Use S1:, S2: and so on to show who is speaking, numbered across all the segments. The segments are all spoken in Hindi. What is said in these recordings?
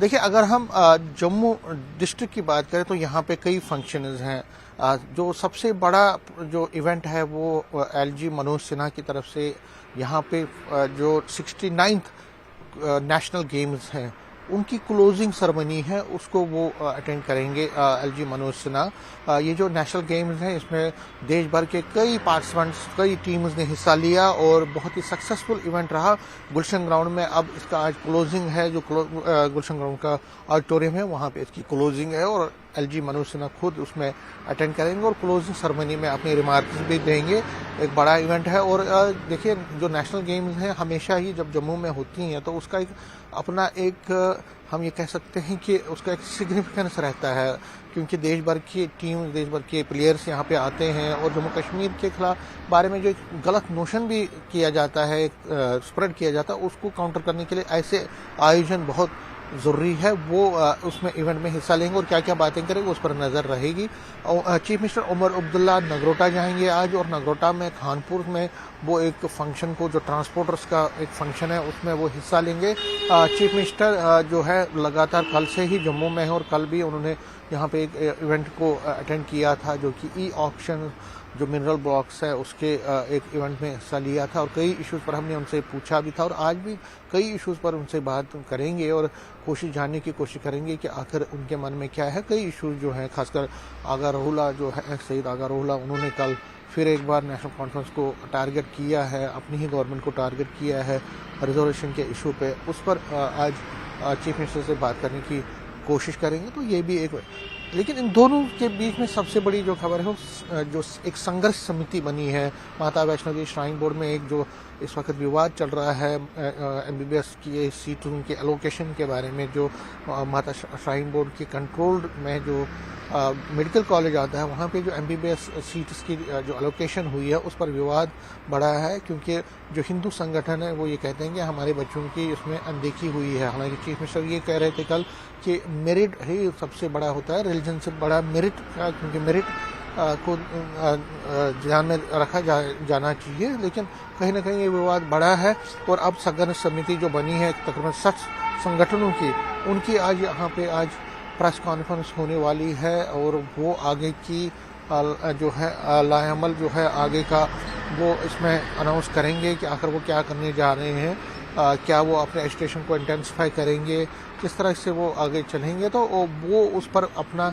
S1: देखिए, अगर हम जम्मू डिस्ट्रिक्ट की बात करें तो यहाँ पे कई फंक्शंस हैं। जो सबसे बड़ा जो इवेंट है वो एलजी मनोज सिन्हा की तरफ से यहाँ पे जो 69th नेशनल गेम्स हैं उनकी क्लोजिंग सेरेमनी है, उसको वो अटेंड करेंगे एलजी मनोज सिन्हा। ये जो नेशनल गेम्स हैं इसमें देश भर के कई पार्टिसिपेंट्स, कई टीम्स ने हिस्सा लिया और बहुत ही सक्सेसफुल इवेंट रहा गुलशन ग्राउंड में। अब इसका आज क्लोजिंग है, जो गुलशन ग्राउंड का ऑडिटोरियम है वहाँ पे इसकी क्लोजिंग है और एलजी मनोज सिन्हा खुद उसमें अटेंड करेंगे और क्लोजिंग सेरेमनी में अपनी रिमार्क्स भी देंगे। एक बड़ा इवेंट है और देखिए, जो नेशनल गेम्स हैं हमेशा ही जब जम्मू में होती हैं तो उसका एक अपना एक हम ये कह सकते हैं कि उसका एक सिग्निफिकेंस रहता है, क्योंकि देश भर की टीम, देश भर के प्लेयर्स यहाँ पे आते हैं और जम्मू कश्मीर के खिलाफ बारे में जो एक गलत नोशन भी किया जाता है, स्प्रेड किया जाता है, उसको काउंटर करने के लिए ऐसे आयोजन बहुत ज़रूरी है। वो उसमें इवेंट में हिस्सा लेंगे और क्या क्या बातें करेंगे उस पर नज़र रहेगी। चीफ मिनिस्टर उमर अब्दुल्ला नगरोटा जाएंगे आज और नगरोटा में खानपुर में वो एक फंक्शन को, जो ट्रांसपोर्टर्स का एक फंक्शन है उसमें वो हिस्सा लेंगे। चीफ मिनिस्टर जो है लगातार कल से ही जम्मू में है और कल भी उन्होंने यहाँ पे एक इवेंट को अटेंड किया था जो कि ई ऑक्शन, जो मिनरल ब्लॉक्स है उसके एक इवेंट में हिस्सा लिया था और कई इश्यूज़ पर हमने उनसे पूछा भी था और आज भी कई इश्यूज़ पर उनसे बात करेंगे और कोशिश जानने की कोशिश करेंगे कि आखिर उनके मन में क्या है। कई इश्यूज़ जो हैं, खासकर आगा रोहला जो है, सईद आगा रोहला, उन्होंने कल फिर एक बार नेशनल कॉन्फ्रेंस को टारगेट किया है, अपनी ही गवर्नमेंट को टारगेट किया है रिजर्वेशन के इशू पे। उस पर आज चीफ मिनिस्टर से बात करने की कोशिश करेंगे। तो ये भी एक, लेकिन इन दोनों के बीच में सबसे बड़ी जो खबर है जो एक संघर्ष समिति बनी है माता वैष्णो देवी श्राइन बोर्ड में, एक जो इस वक्त विवाद चल रहा है एमबीबीएस की सीटों के एलोकेशन के बारे में, जो माता श्राइन बोर्ड के कंट्रोल में जो मेडिकल कॉलेज आता है वहाँ पे जो एमबीबीएस सीट्स की जो एलोकेशन हुई है उस पर विवाद बढ़ा है, क्योंकि जो हिंदू संगठन है वो ये कहते हैं कि हमारे बच्चों की इसमें अनदेखी हुई है। हालांकि चीफ मिनिस्टर ये कह रहे थे कल कि मेरिट ही सबसे बड़ा होता है, रिलीजन से बड़ा मेरिट, क्योंकि मेरिट को ध्यान में रखा जाना चाहिए। लेकिन कहीं ना कहीं ये विवाद बढ़ा है और अब संघर्ष समिति जो बनी है तकरीबन 60 संगठनों की, उनकी आज यहाँ पे आज प्रेस कॉन्फ्रेंस होने वाली है और वो आगे की जो है लाएअमल जो है आगे का वो इसमें अनाउंस करेंगे कि आखिर वो क्या करने जा रहे हैं। क्या वो अपने एजुकेशन को इंटेंसिफाई करेंगे, किस तरह से वो आगे चलेंगे, तो वो उस पर अपना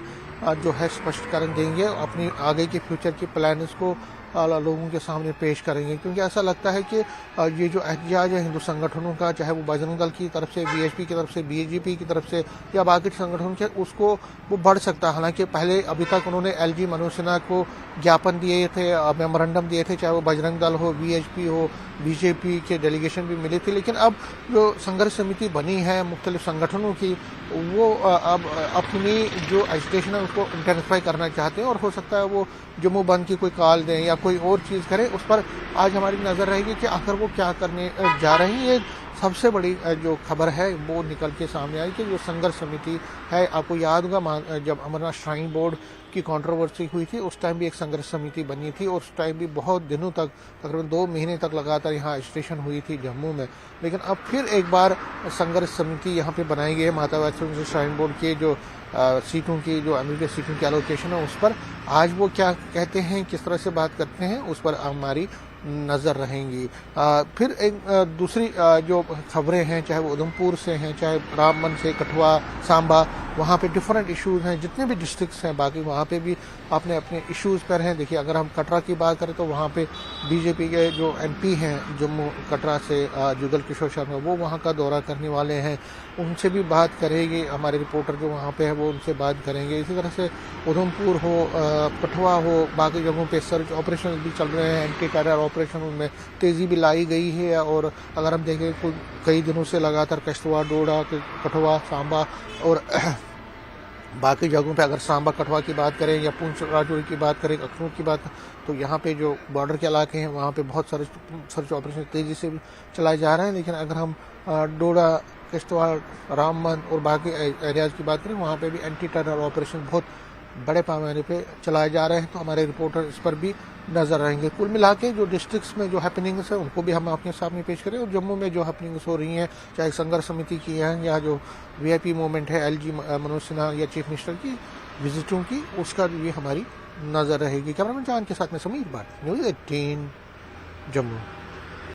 S1: जो है स्पष्टीकरण देंगे, अपनी आगे के फ्यूचर की प्लान्स को लोगों के सामने पेश करेंगे। क्योंकि ऐसा लगता है कि ये जो एहतजाज है हिंदू संगठनों का, चाहे वो बजरंग दल की तरफ से, बीएचपी की तरफ से, बीजेपी की तरफ से या बाकी संगठनों के, उसको वो बढ़ सकता है। हालांकि पहले अभी तक उन्होंने एलजी मनोज सिन्हा को ज्ञापन दिए थे, मेमोरेंडम दिए थे, चाहे वो बजरंग दल हो, बीएचपी हो, बीजेपी के डेलीगेशन भी मिली थी। लेकिन अब जो संघर्ष समिति बनी है मुख्तलिफ संगठनों की, वो अब अपनी जो एजुकेशन है उसको इंटेंसिफाई करना चाहते हैं और हो सकता है वो जम्मू बंद की कोई कॉल दें या कोई और चीज़ करें। उस पर आज हमारी नज़र रहेगी कि आखिर वो क्या करने जा रहे हैं। ये सबसे बड़ी जो खबर है वो निकल के सामने आई कि जो संघर्ष समिति है, आपको याद होगा जब अमरनाथ श्राइन बोर्ड की कंट्रोवर्सी हुई थी उस टाइम भी एक संघर्ष समिति बनी थी और उस टाइम भी बहुत दिनों तक, तकरीबन 2 महीने तक लगातार यहाँ एजिटेशन हुई थी जम्मू में। लेकिन अब फिर एक बार संघर्ष समिति यहाँ पे बनाई गई है माता वैष्णो देवी श्राइन बोर्ड के जो सीटों की, जो एमबीबीएस सीटों की एलोकेशन है उस पर आज वो क्या कहते हैं, किस तरह से बात करते हैं, उस पर हमारी नज़र रहेंगी। फिर एक दूसरी जो खबरें हैं, चाहे वो उधमपुर से हैं, चाहे रामबन से, कठुआ, सांबा, वहाँ पे डिफरेंट इश्यूज़ हैं। जितने भी डिस्ट्रिक्ट्स हैं बाकी वहाँ पे भी अपने अपने इश्यूज़ पर हैं। देखिए, अगर हम कटरा की बात करें तो वहाँ पे बीजेपी के जो एमपी हैं जम्मू कटरा से, जुगल किशोर शर्मा, वो वहाँ का दौरा करने वाले हैं, उनसे भी बात करेंगे। हमारे रिपोर्टर जो वहाँ पे है वो उनसे बात करेंगे। इसी तरह से उधमपुर हो, कठुआ हो, बाकी जगहों पे सर्च ऑपरेशन भी चल रहे हैं, एंटी टेरर ऑपरेशन, उनमें तेज़ी भी लाई गई है। और अगर हम देखें तो कई दिनों से लगातार किश्तवाड़, डोडा, कठुआ, सांबा और बाकी जगहों पे, अगर सांबा कठुआ की बात करें या पुंछ राजौरी की बात करें, अखनूर की बात, तो यहाँ पे जो बॉर्डर के इलाके हैं वहाँ पे बहुत सारे सर्च ऑपरेशन तेज़ी से चलाए जा रहे हैं। लेकिन अगर हम डोडा, किश्तवाड़, रामबन और बाकी एरियाज़ की बात करें वहाँ पे भी एंटी टेरर ऑपरेशन बहुत बड़े पैमाने पे चलाए जा रहे हैं, तो हमारे रिपोर्टर इस पर भी नजर रहेंगे। कुल मिला के जो डिस्ट्रिक्ट्स में जो हैपनिंग्स है उनको भी हम आपके सामने पेश करें, और जम्मू में जो हैपनिंग्स हो रही हैं, चाहे संघर्ष समिति की है या जो वीआईपी मूवमेंट है एलजी मनोज सिन्हा या चीफ मिनिस्टर की विजिटों की, उसका भी हमारी नजर रहेगी। कैमरामैन जान के साथ में समीर भट्ट, न्यूज़ 18 जम्मू।